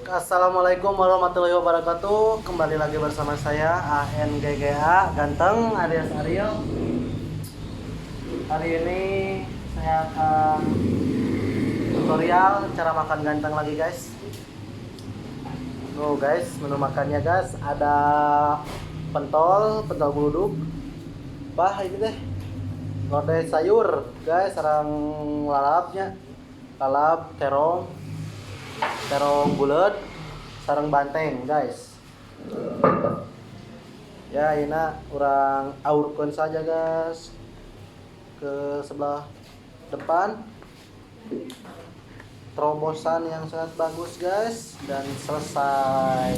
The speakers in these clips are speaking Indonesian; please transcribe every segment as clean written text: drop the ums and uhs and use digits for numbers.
Assalamualaikum warahmatullahi wabarakatuh. Kembali lagi bersama saya ANGGA Ganteng alias Ariel. Hari ini saya akan tutorial cara makan ganteng lagi guys. Tuh guys, menu makannya guys, ada pentol buluduk. Bah ini deh. Lodeh sayur guys, sarang lalapnya. Lalap, terong bulat, sarang banteng guys. Ya ini orang aurkan saja guys ke sebelah depan. Terobosan yang sangat bagus guys, dan selesai.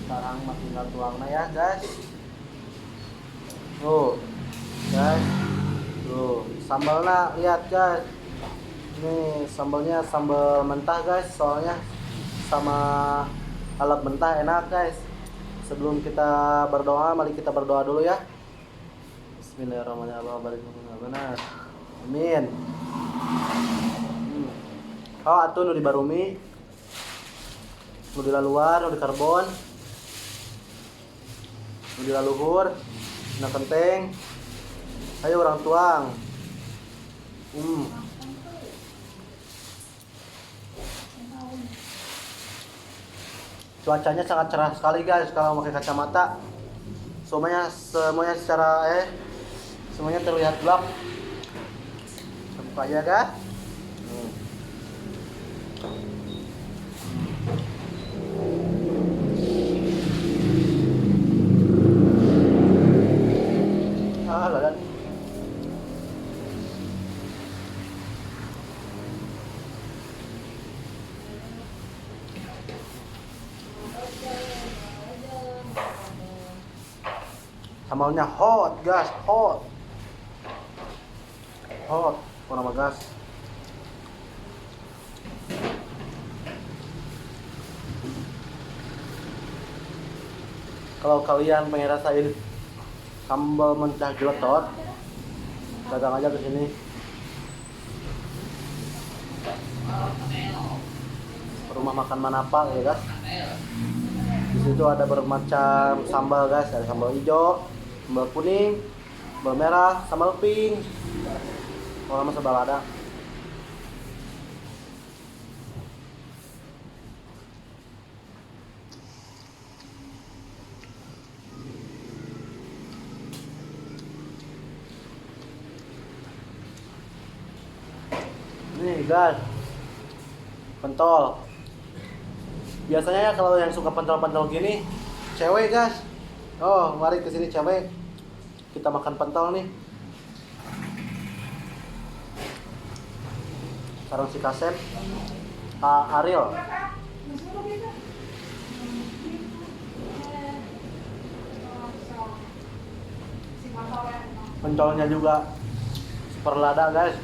Sekarang tinggal tuangnya ya guys. Tuh guys, tuh sambalnya lihat guys. Ini sambalnya sambal mentah guys, soalnya sama alat mentah enak guys. Sebelum kita berdoa, mari kita berdoa dulu ya. Bismillahirrahmanirrahim. Benar. Amin. Oh atuh nu di barumi, nu di laluar, nu di karbon, nu di laluhur, na penting. Ayo orang tuang. Cuacanya sangat cerah sekali guys kalau pakai kacamata. Semuanya terlihat gelap. Buka aja kan? Ladan. Sambalnya hot gas, hot, nama gas. Kalau kalian pengen rasain sambal mentah jeletot, dagang aja ke sini. Rumah makan Manapal ya guys. Di situ ada bermacam sambal guys, ada sambal hijau, sambal kuning, sambal merah, sambal pink. Kalau mah sambal ada. Nih guys, pentol. Biasanya ya kalau yang suka pentol-pentol gini, cewek guys. Oh, mari ke sini cewek. Kita makan pentol nih. Sarang si Kasep, Ariel. Pentolnya juga super lada guys.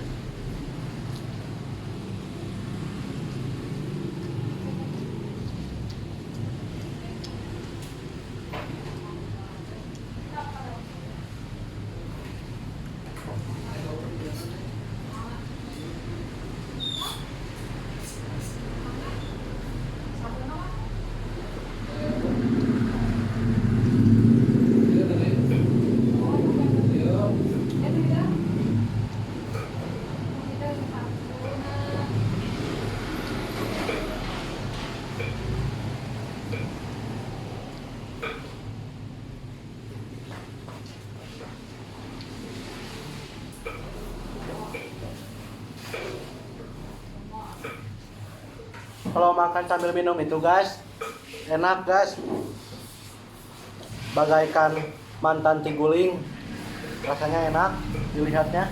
Kalau makan sambil minum itu guys, enak guys. Bagaikan mantan tiguling. Rasanya enak dilihatnya.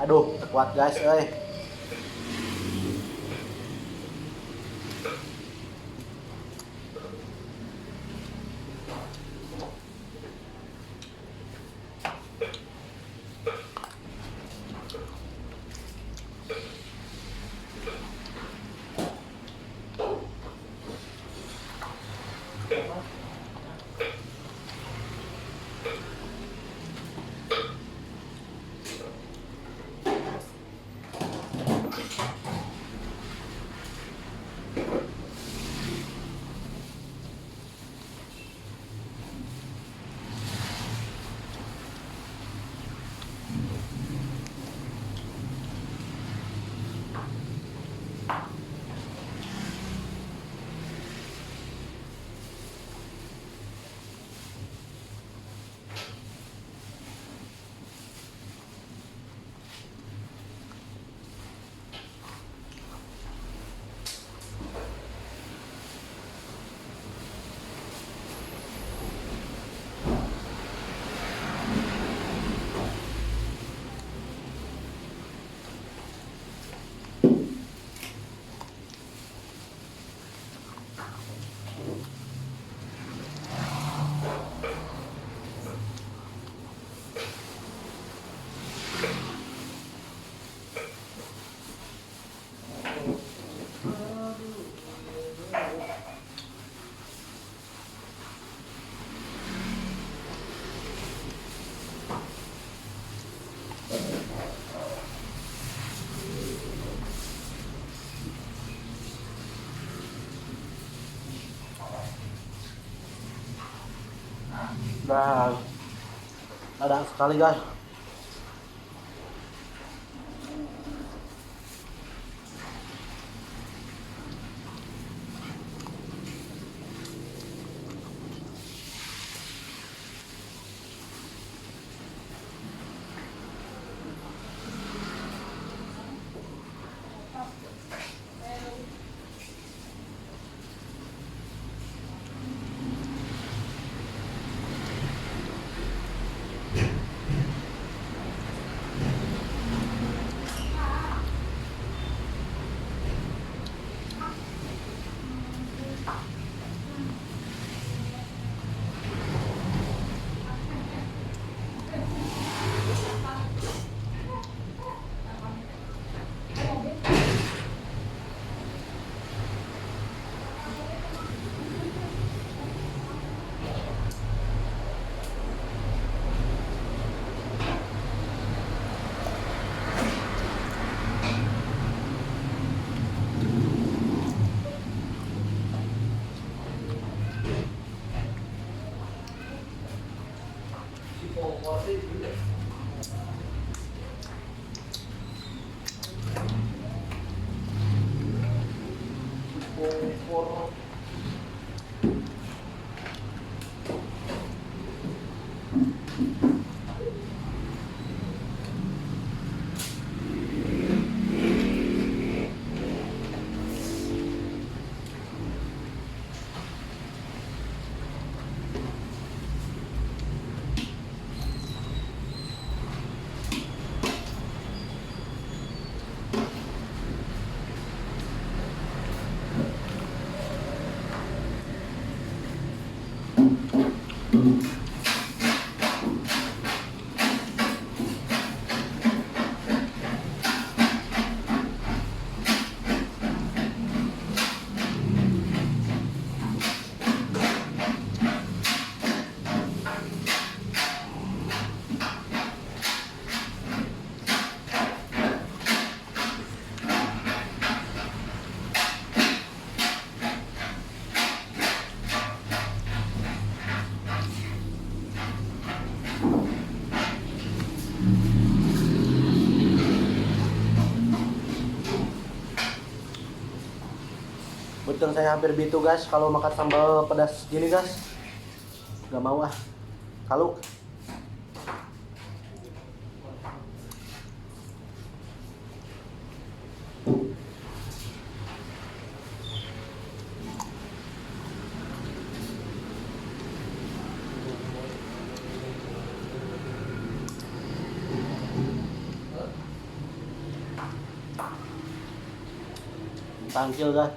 Aduh, kuat guys, Nah, ada sekali guys. Betul, saya hampir bitu guys kalau makan sambal pedas gini guys. Gak mau ah. Kalau tangkil guys.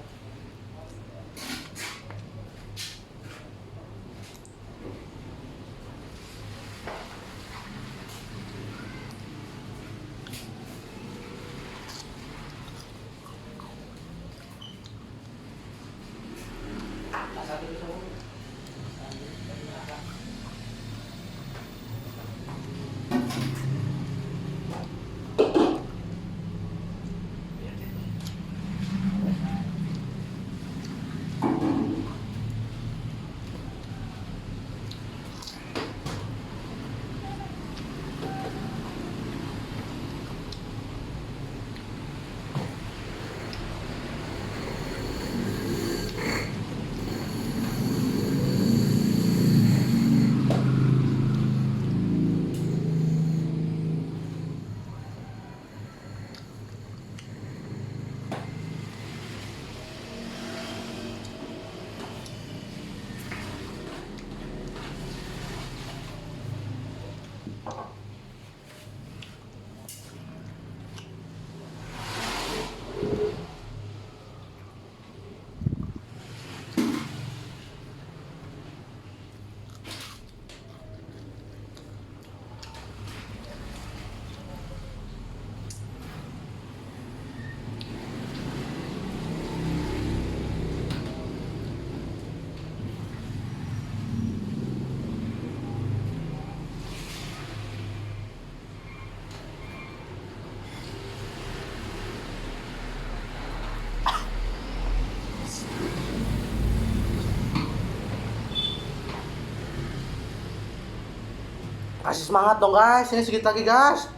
Kasih semangat dong guys, ini sedikit lagi guys.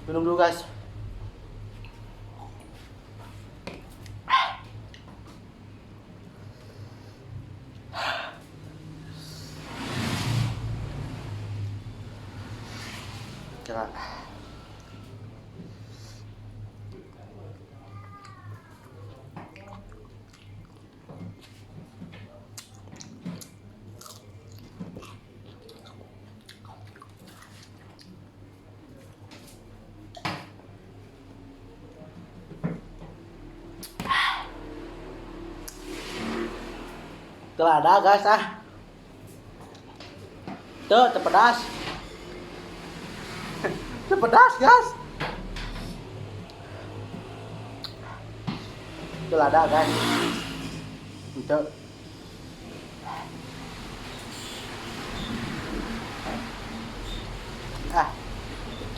Minum dulu guys. Jangan. Telah ada guys Tuh, terpedas. Terpedas guys. Telah ada guys. Itu.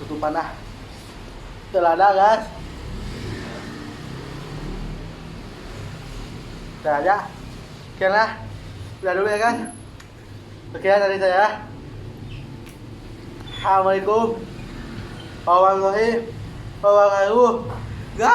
Tutupan Telah ada guys. Udah aja. Oke lah. Udah dulu ya kan. Oke dari saya. Assalamualaikum warahmatullahi wabarakatuh. Guys.